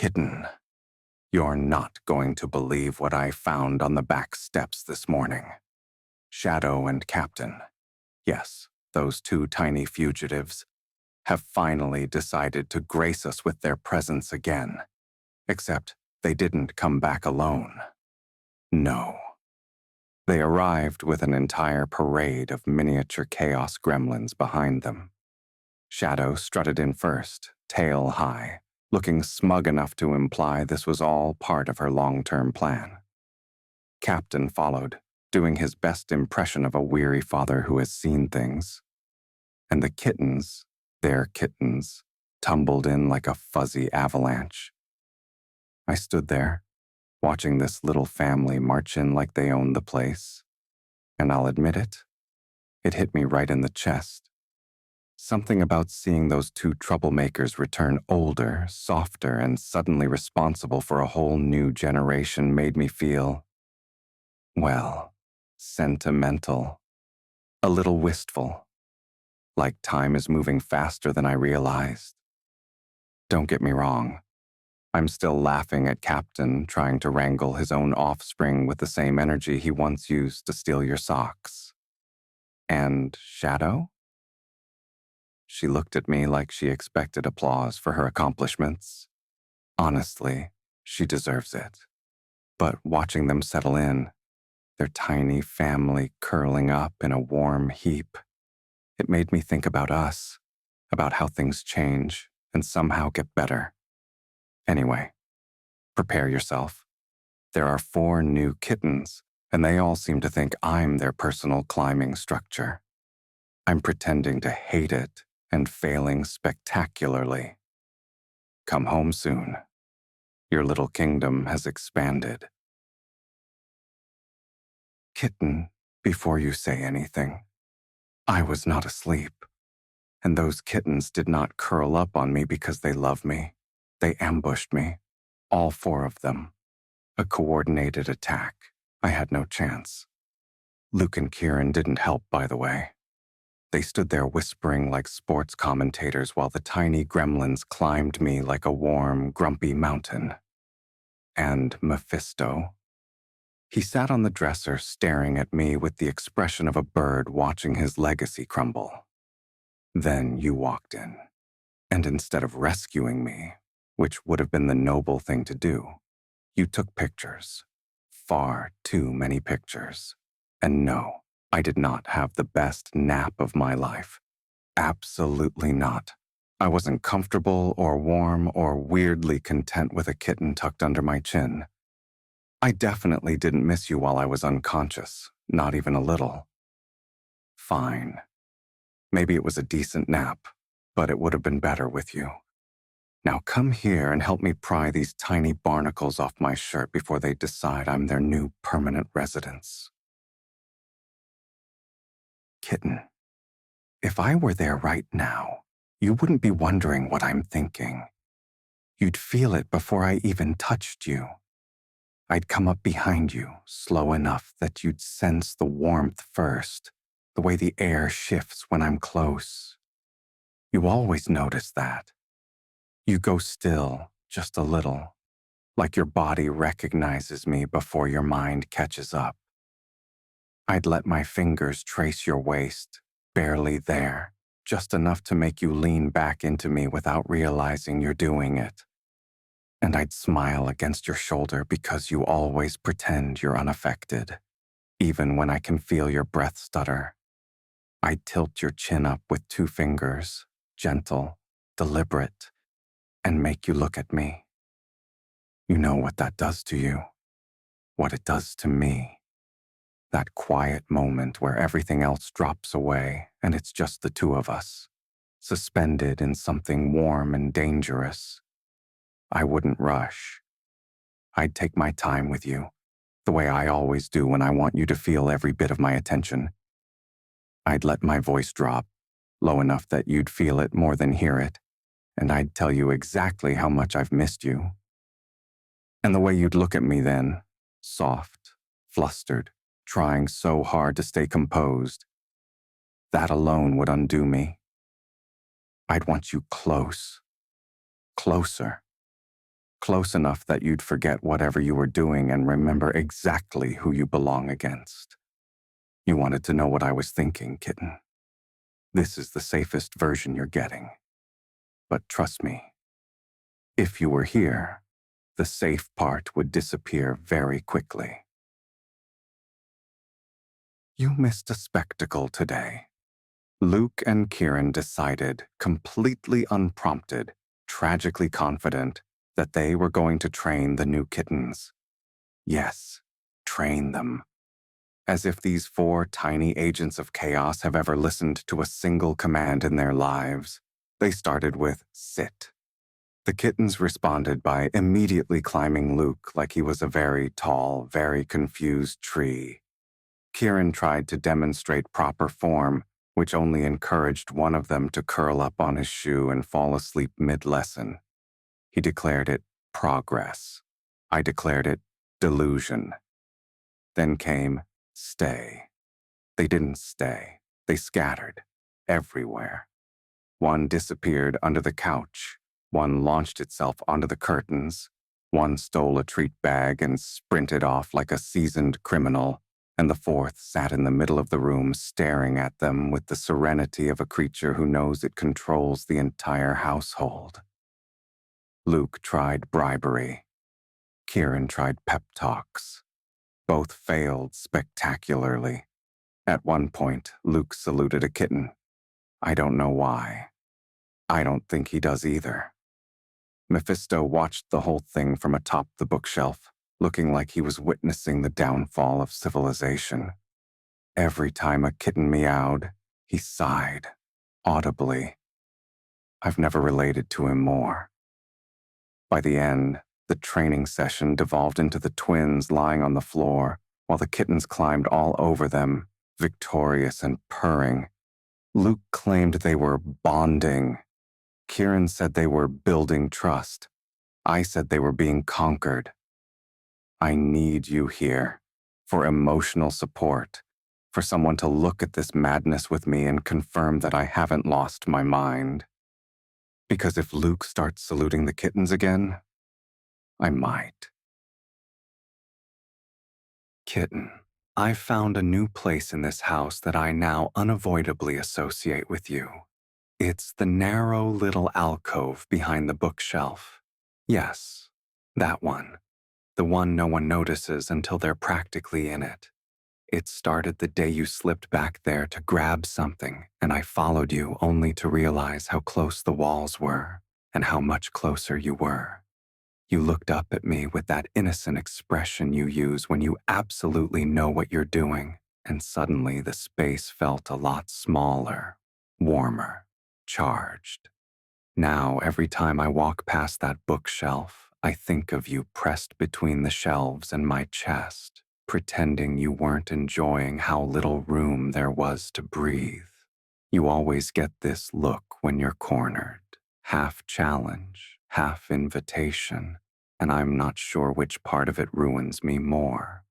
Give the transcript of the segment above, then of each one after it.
Kitten, you're not going to believe what I found on the back steps this morning. Shadow and Captain, yes, those two tiny fugitives, have finally decided to grace us with their presence again. Except they didn't come back alone. No. They arrived with an entire parade of miniature chaos gremlins behind them. Shadow strutted in first, tail high, looking smug enough to imply this was all part of her long-term plan. Captain followed, doing his best impression of a weary father who has seen things. And the kittens, their kittens, tumbled in like a fuzzy avalanche. I stood there, watching this little family march in like they owned the place. And I'll admit it hit me right in the chest. Something about seeing those two troublemakers return older, softer, and suddenly responsible for a whole new generation made me feel, well, sentimental. A little wistful. Like time is moving faster than I realized. Don't get me wrong. I'm still laughing at Captain trying to wrangle his own offspring with the same energy he once used to steal your socks. And Shadow? She looked at me like she expected applause for her accomplishments. Honestly, she deserves it. But watching them settle in, their tiny family curling up in a warm heap, it made me think about us, about how things change and somehow get better. Anyway, prepare yourself. There are 4 new kittens, and they all seem to think I'm their personal climbing structure. I'm pretending to hate it and failing spectacularly. Come home soon. Your little kingdom has expanded. Kitten, before you say anything, I was not asleep, and those kittens did not curl up on me because they love me. They ambushed me, all 4 of them. A coordinated attack. I had no chance. Luke and Kieran didn't help, by the way. They stood there whispering like sports commentators while the tiny gremlins climbed me like a warm, grumpy mountain. And Mephisto. He sat on the dresser staring at me with the expression of a bird watching his legacy crumble. Then you walked in, and instead of rescuing me, which would have been the noble thing to do, you took pictures. Far too many pictures. And no, I did not have the best nap of my life. Absolutely not. I wasn't comfortable or warm or weirdly content with a kitten tucked under my chin. I definitely didn't miss you while I was unconscious, not even a little. Fine. Maybe it was a decent nap, but it would have been better with you. Now come here and help me pry these tiny barnacles off my shirt before they decide I'm their new permanent residence. Kitten, if I were there right now, you wouldn't be wondering what I'm thinking. You'd feel it before I even touched you. I'd come up behind you, slow enough that you'd sense the warmth first, the way the air shifts when I'm close. You always notice that. You go still, just a little, like your body recognizes me before your mind catches up. I'd let my fingers trace your waist, barely there, just enough to make you lean back into me without realizing you're doing it. And I'd smile against your shoulder because you always pretend you're unaffected, even when I can feel your breath stutter. I'd tilt your chin up with 2 fingers, gentle, deliberate, and make you look at me. You know what that does to you, what it does to me. That quiet moment where everything else drops away and it's just the 2 of us, suspended in something warm and dangerous. I wouldn't rush. I'd take my time with you, the way I always do when I want you to feel every bit of my attention. I'd let my voice drop, low enough that you'd feel it more than hear it, and I'd tell you exactly how much I've missed you. And the way you'd look at me then, soft, flustered, trying so hard to stay composed, that alone would undo me. I'd want you close, closer, Close enough that you'd forget whatever you were doing and remember exactly who you belong against. You wanted to know what I was thinking, Kitten. This is the safest version you're getting. But trust me, if you were here, the safe part would disappear very quickly. You missed a spectacle today. Luke and Kieran decided, completely unprompted, tragically confident, that they were going to train the new kittens. Yes, train them. As if these 4 tiny agents of chaos have ever listened to a single command in their lives. They started with sit. The kittens responded by immediately climbing Luke like he was a very tall, very confused tree. Kieran tried to demonstrate proper form, which only encouraged one of them to curl up on his shoe and fall asleep mid-lesson. He declared it progress. I declared it delusion. Then came stay. They didn't stay. They scattered everywhere. One disappeared under the couch. One launched itself onto the curtains. One stole a treat bag and sprinted off like a seasoned criminal. And the 4th sat in the middle of the room staring at them with the serenity of a creature who knows it controls the entire household. Luke tried bribery. Kieran tried pep talks. Both failed spectacularly. At one point, Luke saluted a kitten. I don't know why. I don't think he does either. Mephisto watched the whole thing from atop the bookshelf, looking like he was witnessing the downfall of civilization. Every time a kitten meowed, he sighed, audibly. I've never related to him more. By the end, the training session devolved into the twins lying on the floor, while the kittens climbed all over them, victorious and purring. Luke claimed they were bonding. Kieran said they were building trust. I said they were being conquered. I need you here, for emotional support, for someone to look at this madness with me and confirm that I haven't lost my mind. Because if Luke starts saluting the kittens again, I might. Kitten, I've found a new place in this house that I now unavoidably associate with you. It's the narrow little alcove behind the bookshelf. Yes, that one. The one no one notices until they're practically in it. It started the day you slipped back there to grab something, and I followed you only to realize how close the walls were, and how much closer you were. You looked up at me with that innocent expression you use when you absolutely know what you're doing, and suddenly the space felt a lot smaller, warmer, charged. Now, every time I walk past that bookshelf, I think of you pressed between the shelves and my chest, pretending you weren't enjoying how little room there was to breathe. You always get this look when you're cornered, half challenge, half invitation, and I'm not sure which part of it ruins me more.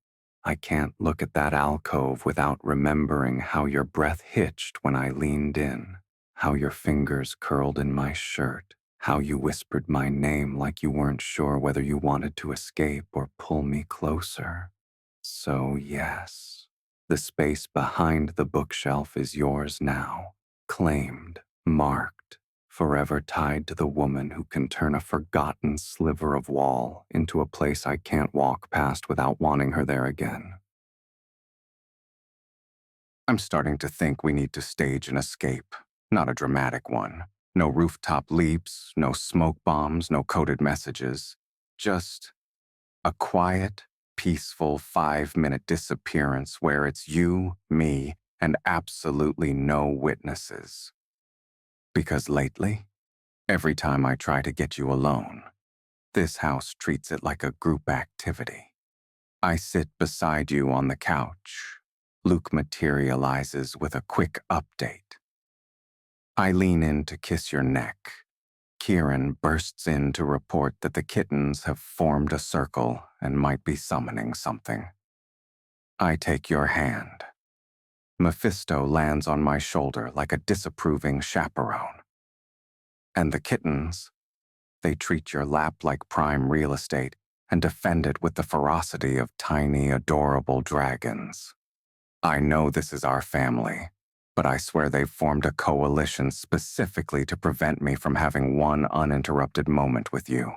I can't look at that alcove without remembering how your breath hitched when I leaned in, how your fingers curled in my shirt, how you whispered my name like you weren't sure whether you wanted to escape or pull me closer. So yes, the space behind the bookshelf is yours now, claimed, marked, forever tied to the woman who can turn a forgotten sliver of wall into a place I can't walk past without wanting her there again. I'm starting to think we need to stage an escape, not a dramatic one. No rooftop leaps, no smoke bombs, no coded messages. Just a quiet, peaceful 5-minute disappearance where it's you, me, and absolutely no witnesses. Because lately, every time I try to get you alone, this house treats it like a group activity. I sit beside you on the couch. Luke materializes with a quick update. I lean in to kiss your neck. Kieran bursts in to report that the kittens have formed a circle and might be summoning something. I take your hand. Mephisto lands on my shoulder like a disapproving chaperone. And the kittens, They treat your lap like prime real estate and defend it with the ferocity of tiny, adorable dragons. I know this is our family, but I swear they've formed a coalition specifically to prevent me from having one uninterrupted moment with you.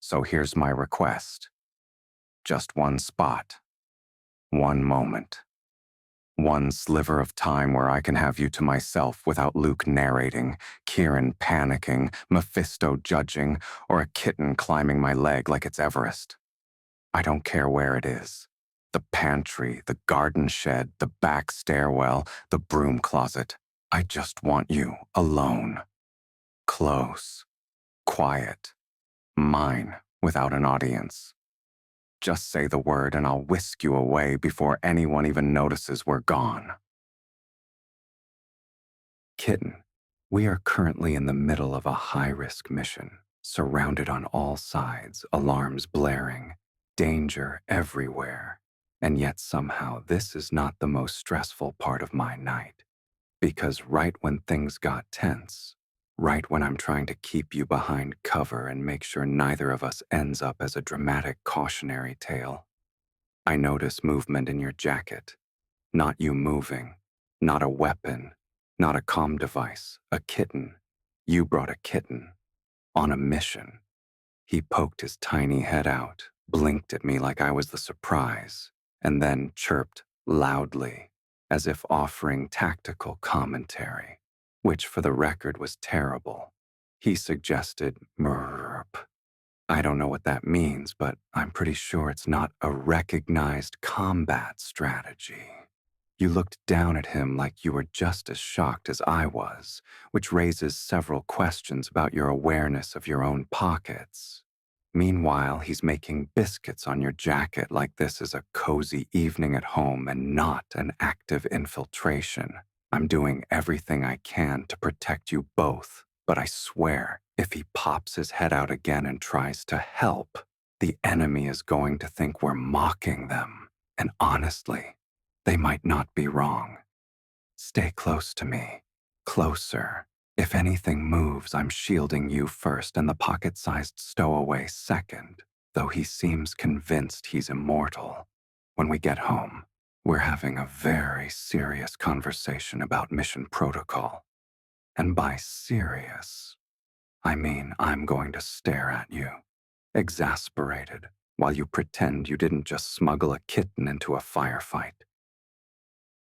So here's my request. Just one spot, one moment, one sliver of time where I can have you to myself without Luke narrating, Kieran panicking, Mephisto judging, or a kitten climbing my leg like it's Everest. I don't care where it is. The pantry, the garden shed, the back stairwell, the broom closet. I just want you alone. Close. Quiet. Mine, without an audience. Just say the word and I'll whisk you away before anyone even notices we're gone. Kitten, we are currently in the middle of a high-risk mission, surrounded on all sides, alarms blaring, danger everywhere. And yet somehow this is not the most stressful part of my night. Because right when things got tense, right when I'm trying to keep you behind cover and make sure neither of us ends up as a dramatic cautionary tale, I notice movement in your jacket. Not you moving, not a weapon, not a comm device, a kitten. You brought a kitten. On a mission. He poked his tiny head out, blinked at me like I was the surprise, and then chirped loudly, as if offering tactical commentary, which for the record was terrible. He suggested "murp." I don't know what that means, but I'm pretty sure it's not a recognized combat strategy. You looked down at him like you were just as shocked as I was, which raises several questions about your awareness of your own pockets. Meanwhile, he's making biscuits on your jacket like this is a cozy evening at home and not an active infiltration. I'm doing everything I can to protect you both, but I swear, if he pops his head out again and tries to help, the enemy is going to think we're mocking them. And honestly, they might not be wrong. Stay close to me. Closer. If anything moves, I'm shielding you first and the pocket-sized stowaway second, though he seems convinced he's immortal. When we get home, we're having a very serious conversation about mission protocol. And by serious, I mean I'm going to stare at you, exasperated, while you pretend you didn't just smuggle a kitten into a firefight.